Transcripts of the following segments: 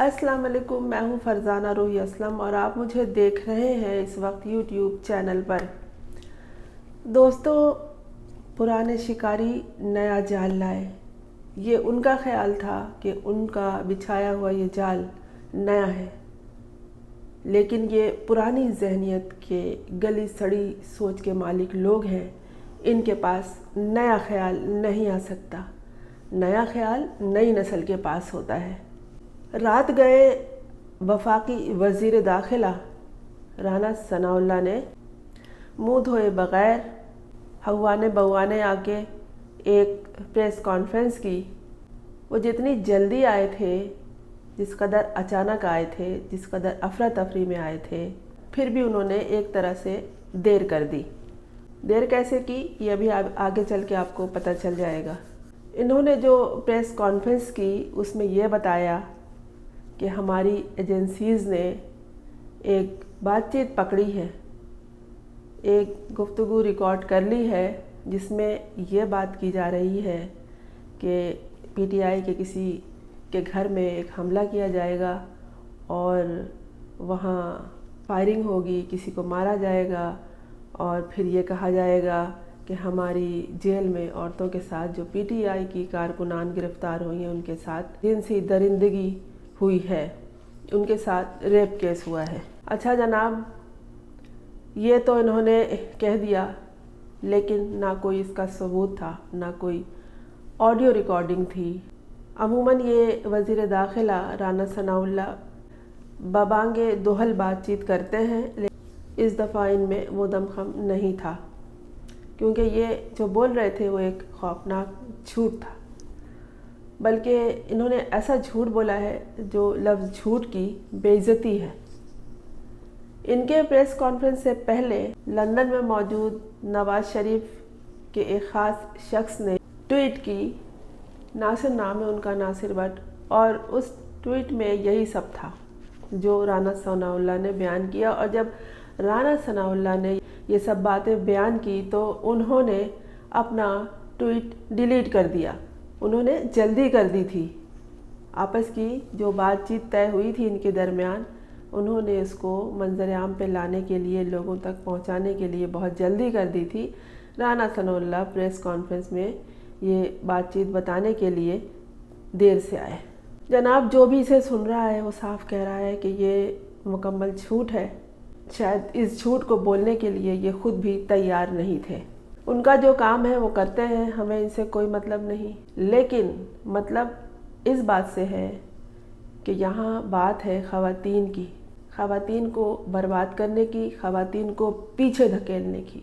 السلام علیکم، میں ہوں فرزانہ روحی اسلم اور آپ مجھے دیکھ رہے ہیں اس وقت یوٹیوب چینل پر۔ دوستو، پرانے شکاری نیا جال لائے۔ یہ ان کا خیال تھا کہ ان کا بچھایا ہوا یہ جال نیا ہے، لیکن یہ پرانی ذہنیت کے گلی سڑی سوچ کے مالک لوگ ہیں۔ ان کے پاس نیا خیال نہیں آ سکتا۔ نیا خیال نئی نسل کے پاس ہوتا ہے۔ رات گئے وفاقی وزیر داخلہ رانا ثناءاللہ نے منہ دھوئے بغیر ہوانے بوانے آ کے ایک پریس کانفرنس کی۔ وہ جتنی جلدی آئے تھے، جس قدر اچانک آئے تھے، جس قدر افراتفری میں آئے تھے، پھر بھی انہوں نے ایک طرح سے دیر کر دی۔ دیر کیسے کی یہ ابھی آگے چل کے آپ کو پتہ چل جائے گا۔ انہوں نے جو پریس کانفرنس کی اس میں یہ بتایا کہ ہماری ایجنسیز نے ایک بات چیت پکڑی ہے، ایک گفتگو ریکارڈ کر لی ہے، جس میں یہ بات کی جا رہی ہے کہ پی ٹی آئی کے کسی کے گھر میں ایک حملہ کیا جائے گا اور وہاں فائرنگ ہوگی، کسی کو مارا جائے گا، اور پھر یہ کہا جائے گا کہ ہماری جیل میں عورتوں کے ساتھ جو پی ٹی آئی کی کارکنان گرفتار ہوئی ہیں ان کے ساتھ جنسی درندگی ہوئی ہے، ان کے ساتھ ریپ کیس ہوا ہے۔ اچھا جناب، یہ تو انہوں نے کہہ دیا، لیکن نہ کوئی اس کا ثبوت تھا، نہ کوئی آڈیو ریکارڈنگ تھی۔ عموماً یہ وزیر داخلہ رانا ثناءاللہ ببانگ دہل بات چیت کرتے ہیں، لیکن اس دفعہ ان میں وہ دمخم نہیں تھا، کیونکہ یہ جو بول رہے تھے وہ ایک خوفناک جھوٹ تھا۔ بلکہ انہوں نے ایسا جھوٹ بولا ہے جو لفظ جھوٹ کی بے عزتی ہے۔ ان کے پریس کانفرنس سے پہلے لندن میں موجود نواز شریف کے ایک خاص شخص نے ٹویٹ کی، ناصر نام ہے ان کا، ناصر بٹ، اور اس ٹویٹ میں یہی سب تھا جو رانا ثناءاللہ نے بیان کیا۔ اور جب رانا ثناءاللہ نے یہ سب باتیں بیان کی تو انہوں نے اپنا ٹویٹ ڈیلیٹ کر دیا۔ انہوں نے جلدی کر دی تھی۔ آپس کی جو بات چیت طے ہوئی تھی ان کے درمیان، انہوں نے اس کو منظر عام پہ لانے کے لیے، لوگوں تک پہنچانے کے لیے بہت جلدی کر دی تھی۔ رانا ثناءاللہ پریس کانفرنس میں یہ بات چیت بتانے کے لیے دیر سے آئے۔ جناب، جو بھی اسے سن رہا ہے وہ صاف کہہ رہا ہے کہ یہ مکمل جھوٹ ہے۔ شاید اس جھوٹ کو بولنے کے لیے یہ خود بھی تیار نہیں تھے۔ ان کا جو کام ہے وہ کرتے ہیں، ہمیں ان سے کوئی مطلب نہیں، لیکن مطلب اس بات سے ہے کہ یہاں بات ہے خواتین کی، خواتین کو برباد کرنے کی، خواتین کو پیچھے دھکیلنے کی۔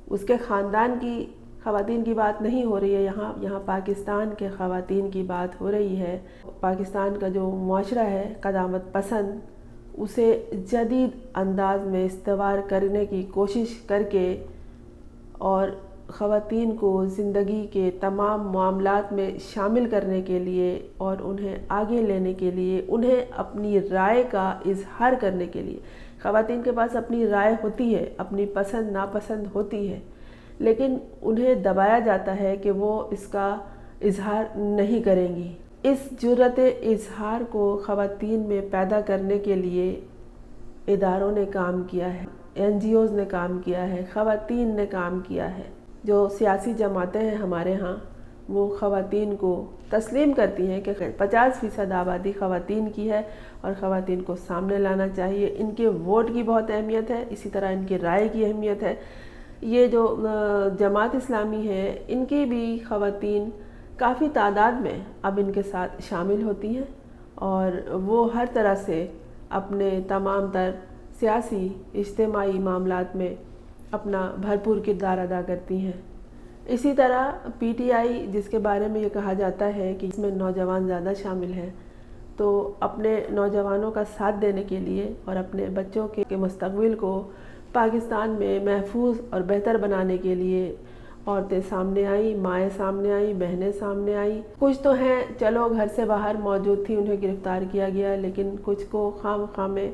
اس کے خاندان کی خواتین کی بات نہیں ہو رہی ہے، یہاں پاکستان کے خواتین کی بات ہو رہی ہے۔ پاکستان کا جو معاشرہ ہے قدامت پسند، اسے جدید انداز میں استوار کرنے کی کوشش کر کے اور خواتین کو زندگی کے تمام معاملات میں شامل کرنے کے لیے اور انہیں آگے لینے کے لیے، انہیں اپنی رائے کا اظہار کرنے کے لیے۔ خواتین کے پاس اپنی رائے ہوتی ہے، اپنی پسند ناپسند ہوتی ہے، لیکن انہیں دبایا جاتا ہے کہ وہ اس کا اظہار نہیں کریں گی۔ اس جرأت اظہار کو خواتین میں پیدا کرنے کے لیے اداروں نے کام کیا ہے، این جی اوز نے کام کیا ہے، خواتین نے کام کیا ہے۔ جو سیاسی جماعتیں ہیں ہمارے ہاں، وہ خواتین کو تسلیم کرتی ہیں کہ 50% آبادی خواتین کی ہے اور خواتین کو سامنے لانا چاہیے۔ ان کے ووٹ کی بہت اہمیت ہے، اسی طرح ان کی رائے کی اہمیت ہے۔ یہ جو جماعت اسلامی ہے، ان کی بھی خواتین کافی تعداد میں اب ان کے ساتھ شامل ہوتی ہیں، اور وہ ہر طرح سے اپنے تمام تر سیاسی اجتماعی معاملات میں اپنا بھرپور کردار ادا کرتی ہیں۔ اسی طرح پی ٹی آئی، جس کے بارے میں یہ کہا جاتا ہے کہ اس میں نوجوان زیادہ شامل ہیں، تو اپنے نوجوانوں کا ساتھ دینے کے لیے اور اپنے بچوں کے مستقبل کو پاکستان میں محفوظ اور بہتر بنانے کے لیے عورتیں سامنے آئیں، مائیں سامنے آئیں، بہنیں سامنے آئیں۔ کچھ تو ہیں چلو گھر سے باہر موجود تھی، انہیں گرفتار کیا گیا، لیکن کچھ کو خام میں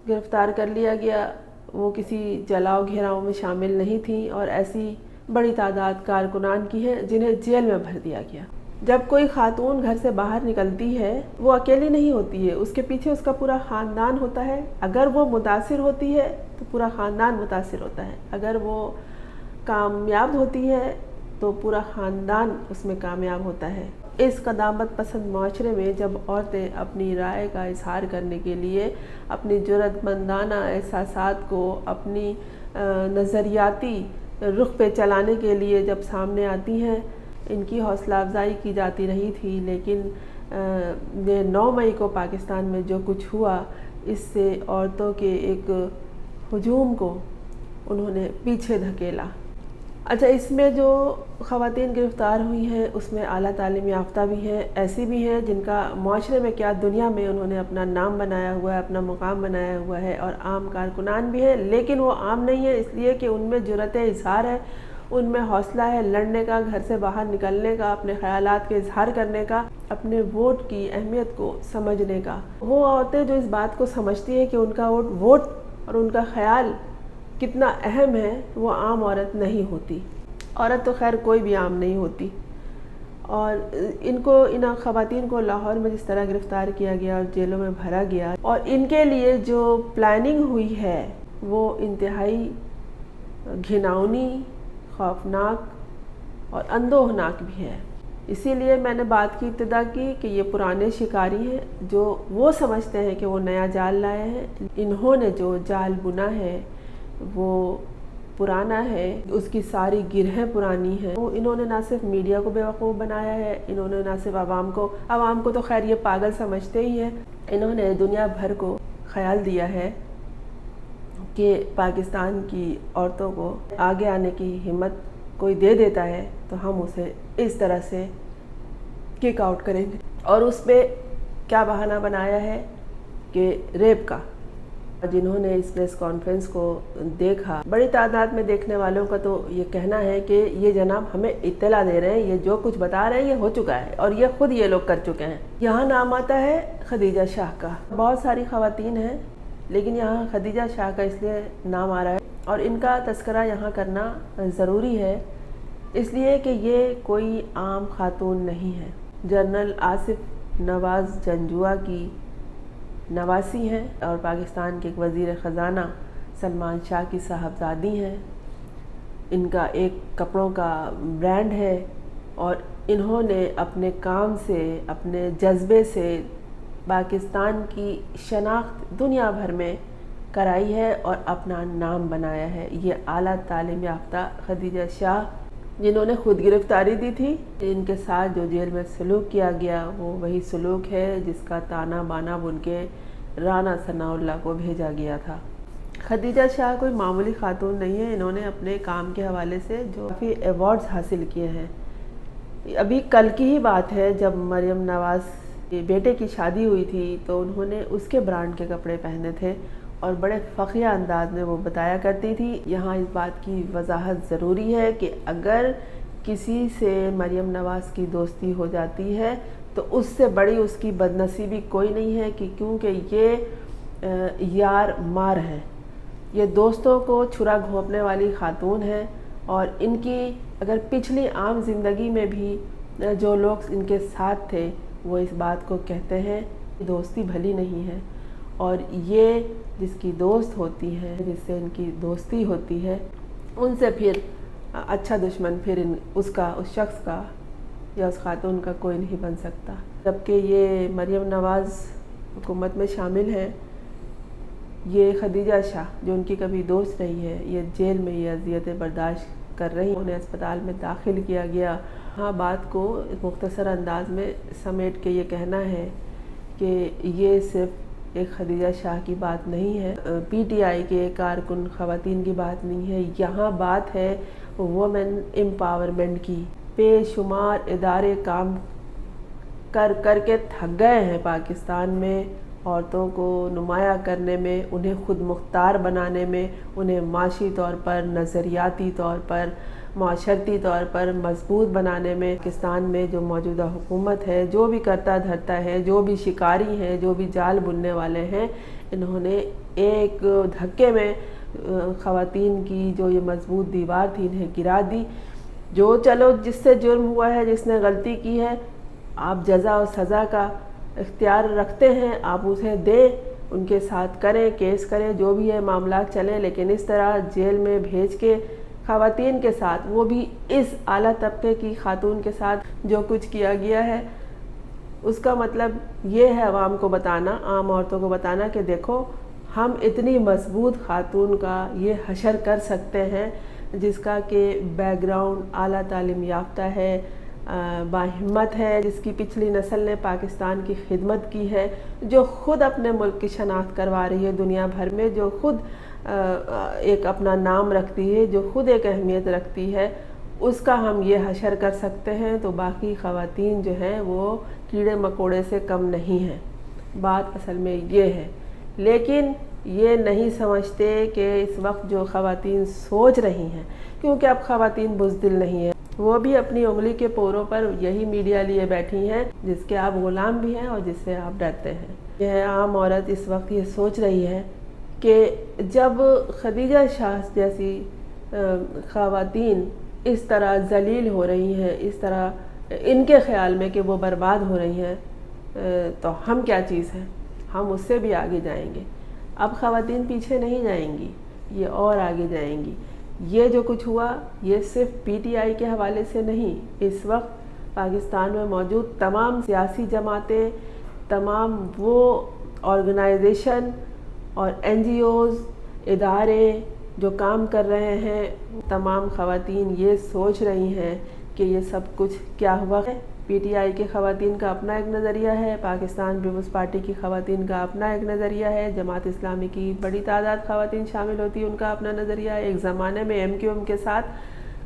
گرفتار کر لیا گیا، وہ کسی جلاؤ گھیراؤ میں شامل نہیں تھیں، اور ایسی بڑی تعداد کارکنان کی ہے جنہیں جیل میں بھر دیا گیا۔ جب کوئی خاتون گھر سے باہر نکلتی ہے وہ اکیلی نہیں ہوتی ہے، اس کے پیچھے اس کا پورا خاندان ہوتا ہے۔ اگر وہ متاثر ہوتی ہے تو پورا خاندان متاثر ہوتا ہے، اگر وہ کامیاب ہوتی ہے تو پورا خاندان اس میں کامیاب ہوتا ہے۔ اس قدامت پسند معاشرے میں جب عورتیں اپنی رائے کا اظہار کرنے کے لیے اپنی جرأت مندانہ احساسات کو اپنی نظریاتی رخ پہ چلانے کے لیے جب سامنے آتی ہیں، ان کی حوصلہ افزائی کی جاتی رہی تھی، لیکن 9 مئی کو پاکستان میں جو کچھ ہوا، اس سے عورتوں کے ایک ہجوم کو انہوں نے پیچھے دھکیلا۔ اچھا، اس میں جو خواتین گرفتار ہوئی ہیں اس میں اعلیٰ تعلیم یافتہ بھی ہیں، ایسی بھی ہیں جن کا معاشرے میں کیا دنیا میں انہوں نے اپنا نام بنایا ہوا ہے، اپنا مقام بنایا ہوا ہے، اور عام کارکنان بھی ہیں، لیکن وہ عام نہیں ہیں اس لیے کہ ان میں جرأت اظہار ہے، ان میں حوصلہ ہے لڑنے کا، گھر سے باہر نکلنے کا، اپنے خیالات کے اظہار کرنے کا، اپنے ووٹ کی اہمیت کو سمجھنے کا۔ وہ عورتیں جو اس بات کو سمجھتی ہیں کہ ان کا ووٹ اور ان کا خیال کتنا اہم ہے، وہ عام عورت نہیں ہوتی۔ عورت تو خیر کوئی بھی عام نہیں ہوتی، اور ان خواتین کو لاہور میں جس طرح گرفتار کیا گیا اور جیلوں میں بھرا گیا، اور ان کے لیے جو پلاننگ ہوئی ہے وہ انتہائی گھناؤنی، خوفناک اور اندوہناک بھی ہے۔ اسی لیے میں نے بات کی ابتدا کی کہ یہ پرانے شکاری ہیں جو وہ سمجھتے ہیں کہ وہ نیا جال لائے ہیں۔ انہوں نے جو جال بنا ہے وہ پرانا ہے، اس کی ساری گرہیں پرانی ہیں۔ انہوں نے نہ صرف میڈیا کو بیوقوف بنایا ہے، انہوں نے نہ صرف عوام کو تو خیر یہ پاگل سمجھتے ہی ہیں، انہوں نے دنیا بھر کو خیال دیا ہے کہ پاکستان کی عورتوں کو آگے آنے کی ہمت کوئی دے دیتا ہے تو ہم اسے اس طرح سے کک آؤٹ کریں گے، اور اس پہ کیا بہانہ بنایا ہے کہ ریپ کا۔ جنہوں نے اس پریس کانفرنس کو دیکھا، بڑی تعداد میں دیکھنے والوں کا تو یہ کہنا ہے کہ یہ جناب ہمیں اطلاع دے رہے ہیں، یہ جو کچھ بتا رہے ہیں یہ ہو چکا ہے، اور یہ خود یہ لوگ کر چکے ہیں۔ یہاں نام آتا ہے خدیجہ شاہ کا، بہت ساری خواتین ہیں لیکن یہاں خدیجہ شاہ کا اس لیے نام آ رہا ہے اور ان کا تذکرہ یہاں کرنا ضروری ہے، اس لیے کہ یہ کوئی عام خاتون نہیں ہے۔ جنرل آصف نواز جنجوعہ کی نواسی ہیں اور پاکستان کے ایک وزیر خزانہ سلمان شاہ کی صاحبزادی ہیں۔ ان کا ایک کپڑوں کا برانڈ ہے اور انہوں نے اپنے کام سے، اپنے جذبے سے پاکستان کی شناخت دنیا بھر میں کرائی ہے اور اپنا نام بنایا ہے۔ یہ اعلیٰ تعلیم یافتہ خدیجہ شاہ، جنہوں نے خود گرفتاری دی تھی، ان کے ساتھ جو جیل میں سلوک کیا گیا وہ وہی سلوک ہے جس کا تانا بانا بن کے رانا ثناء اللہ کو بھیجا گیا تھا۔ خدیجہ شاہ کوئی معمولی خاتون نہیں ہے، انہوں نے اپنے کام کے حوالے سے جو کافی ایوارڈز حاصل کیے ہیں۔ ابھی کل کی ہی بات ہے جب مریم نواز کے بیٹے کی شادی ہوئی تھی تو انہوں نے اس کے برانڈ کے کپڑے پہنے تھے اور بڑے فخریہ انداز میں وہ بتایا کرتی تھی۔ یہاں اس بات کی وضاحت ضروری ہے کہ اگر کسی سے مریم نواز کی دوستی ہو جاتی ہے تو اس سے بڑی اس کی بدنصیبی کوئی نہیں ہے، کیونکہ یہ یار مار ہے، یہ دوستوں کو چھرا گھونپنے والی خاتون ہے، اور ان کی اگر پچھلی عام زندگی میں بھی جو لوگ ان کے ساتھ تھے وہ اس بات کو کہتے ہیں کہ دوستی بھلی نہیں ہے، اور یہ جس کی دوست ہوتی ہے، جس سے ان کی دوستی ہوتی ہے، ان سے پھر اچھا دشمن پھر اس شخص کا یا اس خاتون کا کوئی نہیں بن سکتا۔ جبکہ یہ مریم نواز حکومت میں شامل ہیں، یہ خدیجہ شاہ جو ان کی کبھی دوست رہی ہے، یہ جیل میں یہ اذیتیں برداشت کر رہی ہیں۔ انہیں اسپتال میں داخل کیا گیا۔ ہاں، بات کو مختصر انداز میں سمیٹ کے یہ کہنا ہے کہ یہ صرف ایک خدیجہ شاہ کی بات نہیں ہے، پی ٹی آئی کے کارکن خواتین کی بات نہیں ہے، یہاں بات ہے وومن امپاورمنٹ کی۔ بے شمار ادارے کام کر کے تھک گئے ہیں پاکستان میں، عورتوں کو نمایاں کرنے میں، انہیں خود مختار بنانے میں، انہیں معاشی طور پر، نظریاتی طور پر، معاشرتی طور پر مضبوط بنانے میں۔ پاکستان میں جو موجودہ حکومت ہے، جو بھی کرتا دھرتا ہے، جو بھی شکاری ہیں، جو بھی جال بننے والے ہیں، انہوں نے ایک دھکے میں خواتین کی جو یہ مضبوط دیوار تھی انہیں گرا دی۔ جو چلو جس سے جرم ہوا ہے، جس نے غلطی کی ہے، آپ جزا و سزا کا اختیار رکھتے ہیں آپ اسے دیں، ان کے ساتھ کریں، کیس کریں، جو بھی ہے معاملات چلیں، لیکن اس طرح جیل میں بھیج کے خواتین کے ساتھ، وہ بھی اس اعلیٰ طبقے کی خاتون کے ساتھ جو کچھ کیا گیا ہے، اس کا مطلب یہ ہے عوام کو بتانا، عام عورتوں کو بتانا کہ دیکھو ہم اتنی مضبوط خاتون کا یہ حشر کر سکتے ہیں جس کا کہ بیک گراؤنڈ اعلیٰ تعلیم یافتہ ہے، باہمت ہے، جس کی پچھلی نسل نے پاکستان کی خدمت کی ہے، جو خود اپنے ملک کی شناخت کروا رہی ہے دنیا بھر میں، جو خود ایک اپنا نام رکھتی ہے، جو خود ایک اہمیت رکھتی ہے، اس کا ہم یہ حشر کر سکتے ہیں تو باقی خواتین جو ہیں وہ کیڑے مکوڑے سے کم نہیں ہیں۔ بات اصل میں یہ ہے، لیکن یہ نہیں سمجھتے کہ اس وقت جو خواتین سوچ رہی ہیں، کیونکہ اب خواتین بزدل نہیں ہیں، وہ بھی اپنی انگلی کے پوروں پر یہی میڈیا لیے بیٹھی ہیں جس کے آپ غلام بھی ہیں اور جس سے آپ ڈرتے ہیں۔ یہ عام عورت اس وقت یہ سوچ رہی ہے کہ جب خدیجہ شاہ جیسی خواتین اس طرح ذلیل ہو رہی ہیں، اس طرح ان کے خیال میں کہ وہ برباد ہو رہی ہیں، تو ہم کیا چیز ہیں، ہم اس سے بھی آگے جائیں گے۔ اب خواتین پیچھے نہیں جائیں گی، یہ اور آگے جائیں گی۔ یہ جو کچھ ہوا یہ صرف پی ٹی آئی کے حوالے سے نہیں، اس وقت پاکستان میں موجود تمام سیاسی جماعتیں، تمام وہ آرگنائزیشن اور این جی اوز، ادارے جو کام کر رہے ہیں، تمام خواتین یہ سوچ رہی ہیں کہ یہ سب کچھ کیا ہوا ہے۔ پی ٹی آئی کی خواتین کا اپنا ایک نظریہ ہے، پاکستان پیپلز پارٹی کی خواتین کا اپنا ایک نظریہ ہے، جماعت اسلامی کی بڑی تعداد خواتین شامل ہوتی ہیں، ان کا اپنا نظریہ ہے۔ ایک زمانے میں ایم کیو ایم کے ساتھ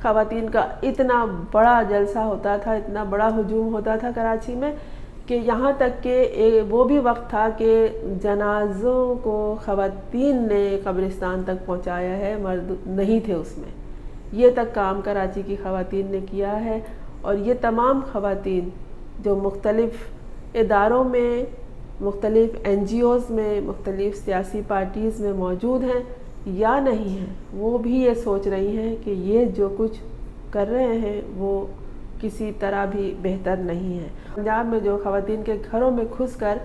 خواتین کا اتنا بڑا جلسہ ہوتا تھا، اتنا بڑا ہجوم ہوتا تھا کراچی میں کہ یہاں تک کہ وہ بھی وقت تھا کہ جنازوں کو خواتین نے قبرستان تک پہنچایا ہے، مرد نہیں تھے اس میں۔ یہ تک کام کراچی کی خواتین نے کیا ہے، اور یہ تمام خواتین جو مختلف اداروں میں، مختلف این جی اوز میں، مختلف سیاسی پارٹیز میں موجود ہیں یا نہیں ہیں، وہ بھی یہ سوچ رہی ہیں کہ یہ جو کچھ کر رہے ہیں وہ کسی طرح بھی بہتر نہیں ہے۔ پنجاب میں جو خواتین کے گھروں میں گھس کر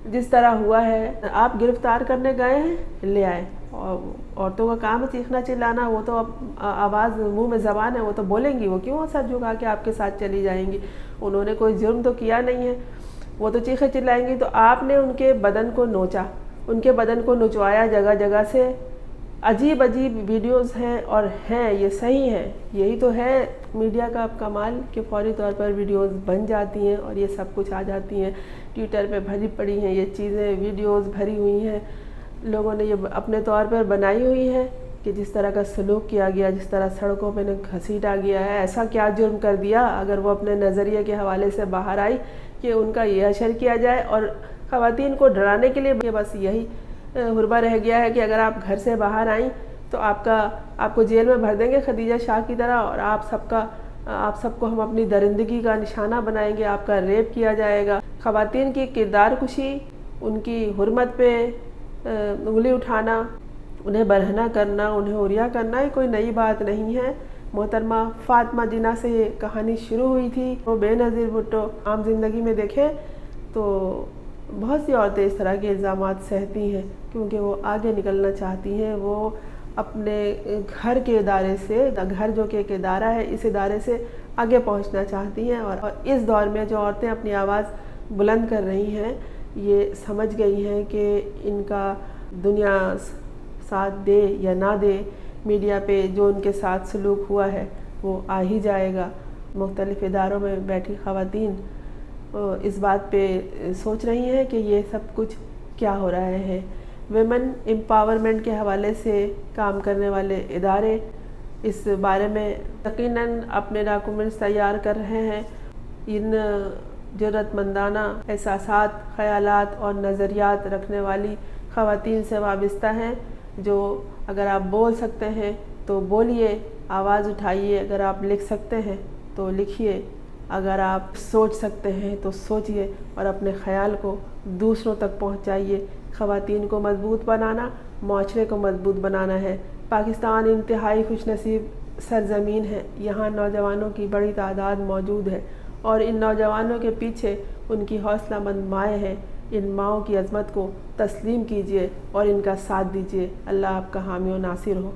جس طرح ہوا ہے، آپ گرفتار کرنے گئے ہیں، لے آئے، اور عورتوں کا کام ہے چیخنا چلانا، وہ تو اب آواز منہ میں زبان ہے، وہ تو بولیں گی، وہ کیوں سر جھکا کے آپ کے ساتھ چلی جائیں گی، انہوں نے کوئی جرم تو کیا نہیں ہے، وہ تو چیخیں چلائیں گی۔ تو آپ نے ان کے بدن کو نوچا، ان کے بدن کو نچوایا جگہ جگہ سے، عجیب عجیب ویڈیوز ہیں، اور ہیں یہ صحیح ہے، یہی تو ہے میڈیا کا اب کمال کہ فوری طور پر ویڈیوز بن جاتی ہیں اور یہ سب کچھ آ جاتی ہیں، ٹویٹر پہ بھری پڑی ہیں یہ چیزیں، ویڈیوز بھری ہوئی ہیں، لوگوں نے یہ اپنے طور پر بنائی ہوئی ہے کہ جس طرح کا سلوک کیا گیا، جس طرح سڑکوں پہ گھسیٹا گیا ہے، ایسا کیا جرم کر دیا اگر وہ اپنے نظریے کے حوالے سے باہر آئی کہ ان کا یہ حشر کیا جائے۔ اور خواتین کو ڈرانے کے لیے بس یہی حربہ رہ گیا ہے کہ اگر آپ گھر سے باہر آئیں تو آپ کو جیل میں بھر دیں گے خدیجہ شاہ کی طرح، اور آپ سب کو ہم اپنی درندگی کا نشانہ بنائیں گے، آپ کا ریپ کیا جائے گا۔ خواتین کی کردار کشی، ان کی حرمت پہ انگلی اٹھانا، انہیں برہنہ کرنا، انہیں عریاں کرنا، یہ کوئی نئی بات نہیں ہے۔ محترمہ فاطمہ جناح سے یہ کہانی شروع ہوئی تھی، وہ بے نظیر بھٹو عام زندگی میں دیکھیں تو بہت سی عورتیں اس طرح کے الزامات سہتی ہیں کیونکہ وہ آگے نکلنا چاہتی ہیں، وہ اپنے گھر کے ادارے سے، گھر جو کہ ایک ادارہ ہے، اس ادارے سے آگے پہنچنا چاہتی ہیں، اور اس دور میں جو عورتیں اپنی آواز بلند کر رہی ہیں یہ سمجھ گئی ہیں کہ ان کا دنیا ساتھ دے یا نہ دے، میڈیا پہ جو ان کے ساتھ سلوک ہوا ہے وہ آ ہی جائے گا۔ مختلف اداروں میں بیٹھی خواتین اس بات پہ سوچ رہی ہیں کہ یہ سب کچھ کیا ہو رہا ہے۔ ویمن امپاورمنٹ کے حوالے سے کام کرنے والے ادارے اس بارے میں یقیناً اپنے ڈاکومنٹس تیار کر رہے ہیں۔ ان جرأت مندانہ احساسات، خیالات اور نظریات رکھنے والی خواتین سے وابستہ ہیں جو اگر آپ بول سکتے ہیں تو بولیے، آواز اٹھائیے، اگر آپ لکھ سکتے ہیں تو لکھیے، اگر آپ سوچ سکتے ہیں تو سوچئے اور اپنے خیال کو دوسروں تک پہنچائیے۔ خواتین کو مضبوط بنانا، معاشرے کو مضبوط بنانا ہے۔ پاکستان انتہائی خوش نصیب سرزمین ہے، یہاں نوجوانوں کی بڑی تعداد موجود ہے اور ان نوجوانوں کے پیچھے ان کی حوصلہ مند مائیں ہیں۔ ان ماؤں کی عظمت کو تسلیم کیجیے اور ان کا ساتھ دیجیے۔ اللہ آپ کا حامی و ناصر ہو۔